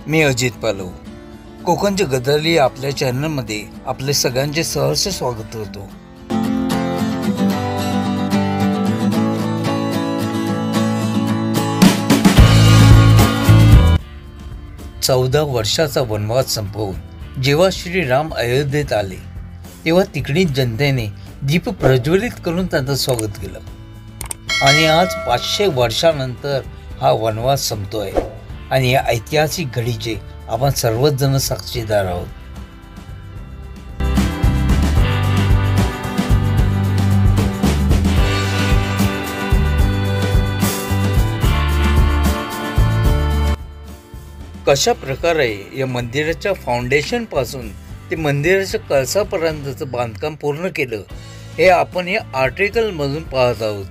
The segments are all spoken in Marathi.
मी अजित पालव. कोकणची गजाली आपल्या चॅनलमध्ये आपले सगळ्यांचे सहर्ष स्वागत होतो. चौदा वर्षाचा वनवास संपवून जेव्हा श्रीराम अयोध्येत आले तेव्हा तिकडील जनतेने दीप प्रज्वलित करून त्यांचं स्वागत केलं. आणि आज 500 वर्षानंतर हा वनवास संपतोय आणि या ऐतिहासिक घडीचे आपण सर्वच जण साक्षीदार आहोत. कशा प्रकारे या मंदिराच्या फाउंडेशन पासून ते मंदिराच्या कळसापर्यंतचं बांधकाम पूर्ण केलं हे आपण या आर्टिकल मधून पाहत आहोत.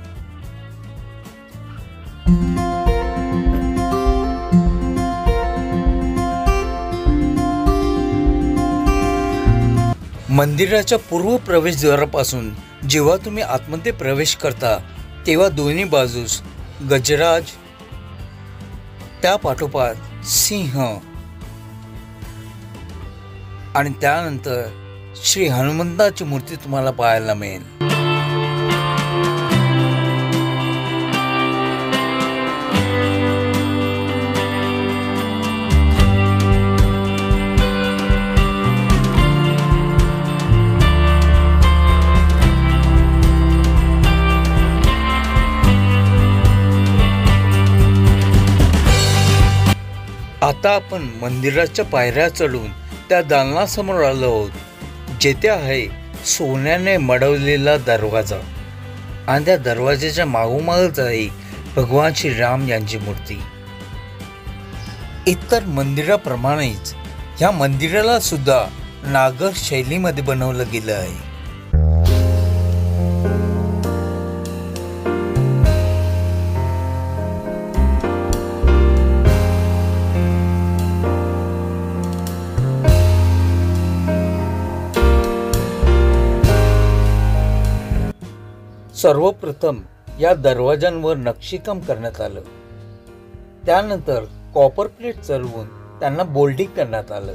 मंदिराच्या पूर्व प्रवेशद्वारापासून जेव्हा तुम्ही आतमध्ये प्रवेश करता तेव्हा दोन्ही बाजूस गजराज, त्या पाठोपाठ सिंह आणि त्यानंतर श्री हनुमंताची मूर्ती तुम्हाला पाहायला मिळेल. आता आपण मंदिराच्या पायऱ्या चढून त्या दालनासमोर आलो आहोत, जेथे आहे सोन्याने मढवलेला दरवाजा आणि त्या दरवाजाच्या मागोमागच आहे भगवान श्रीराम यांची मूर्ती. इतर मंदिराप्रमाणेच ह्या मंदिराला सुद्धा नागर शैलीमध्ये बनवलं गेलं आहे. सर्वप्रथम या दरवाजांवर नक्षीकाम करण्यात आलं. त्यानंतर कॉपर प्लेट चढवून त्यांना बोल्डिंग करण्यात आलं.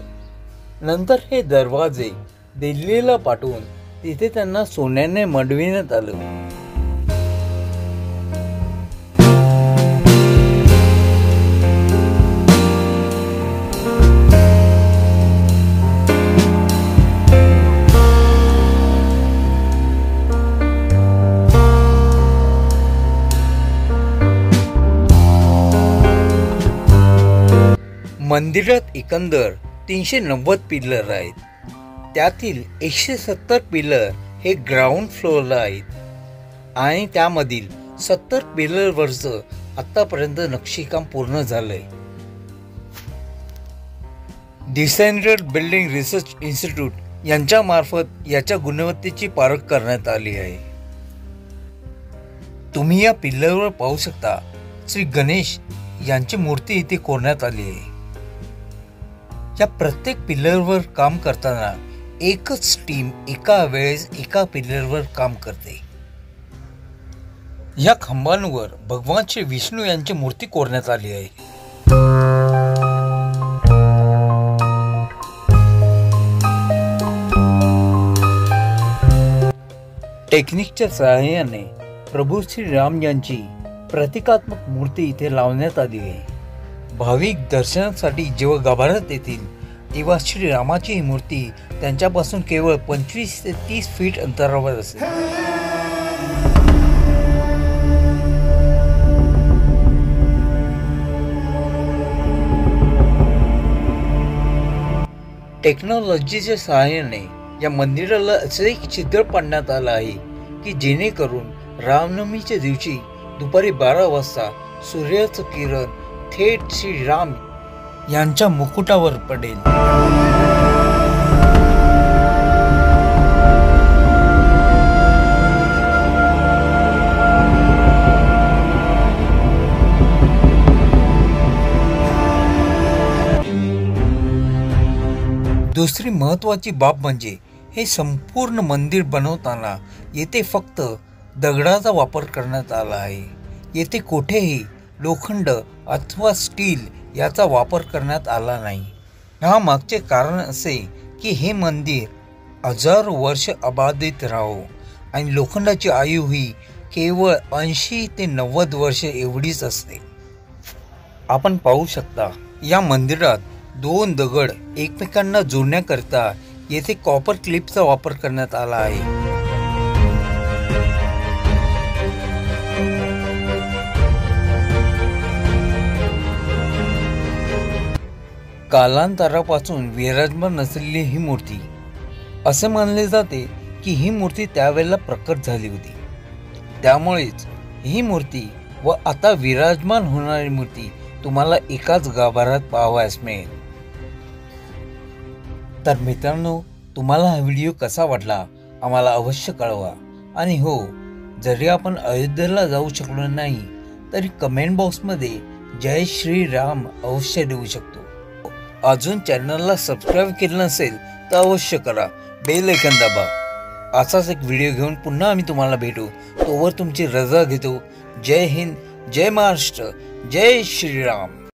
नंतर हे दरवाजे दिल्लीला पाठवून तिथे त्यांना सोन्याने मढविण्यात आलं. मंदिरात एकंदर 390 पिलर आहेत. त्यातील 170 पिलर हे ग्राउंड फ्लोअरला आहेत आणि त्यामधील 70 पिलरवरचं आतापर्यंत नक्षीकाम पूर्ण झालंय. डिसेंट्रल बिल्डिंग रिसर्च इन्स्टिट्यूट यांच्या मार्फत याच्या गुणवत्तेची पारख करण्यात आली आहे. तुम्ही या पिलरवर पाहू शकता श्री गणेश यांची मूर्ती इथे कोरण्यात आली आहे. या प्रत्येक पिलरवर काम करताना एकच टीम एका वेळेस एका पिलरवर काम करते. या खांबांवर भगवान श्री विष्णू यांची मूर्ती कोरण्यात आली आहे. टेक्निकच्या सहाय्याने प्रभू श्री राम यांची प्रतिकात्मक मूर्ती इथे लावण्यात आली आहे. भाविक दर्शनासाठी जेव्हा गाभाऱ्यात येतील तेव्हा श्रीरामाची ही मूर्ती त्यांच्यापासून केवळ 25 ते 30 फीट अंतरावर असेल. टेक्नॉलॉजीच्या सहाय्याने या मंदिराला असे एक छिद्र पाडण्यात आलं आहे की जेणेकरून रामनवमीच्या दिवशी दुपारी 12 वाजता सूर्याचं किरण थेट श्रीराम यांच्या मुकुटावर पडेल. दुसरी महत्त्वाची बाब म्हणजे हे संपूर्ण मंदिर बनवताना येथे फक्त दगडाचा वापर करण्यात आला आहे. येथे कुठेही लोखंड अथवा स्टील याचा वापर करण्यात आला नाही। ह्या मागचे कारण असे की हे मंदिर हजारो वर्ष अबाधित राहो आणि लोखंडाची आयु ही केवळ 80 ते 90 वर्ष एवढीच असते। आपण पाहू शकता या मंदिरात 2 दगड एकमेकांना जोडण्याकरता येथे कॉपर क्लिपचा वापर करण्यात आला आहे। कालांतरापासून विराजमान असलेली ही मूर्ती असे मानले जाते की ही मूर्ती त्यावेळेला प्रकट झाली होती, त्यामुळेच ही मूर्ती व आता विराजमान होणारी मूर्ती तुम्हाला एकाच गाभाऱ्यात पाहावयास मिळेल। तर मित्रांनो, तुम्हाला हा व्हिडिओ कसा वाटला आम्हाला अवश्य कळवा। आणि हो, जरी आपण अयोध्येला जाऊ शकलो नाही तरी कमेंट बॉक्समध्ये जय श्रीराम अवश्य देऊ शकतो। अजून चॅनलला सबस्क्राईब केलं नसेल तर अवश्य करा, बेल आयकॉन दाबा। असाच एक व्हिडिओ घेऊन पुन्हा आम्ही तुम्हाला भेटू, तोवर तुमची रजा घेतो। जय हिंद, जय महाराष्ट्र, जय श्रीराम।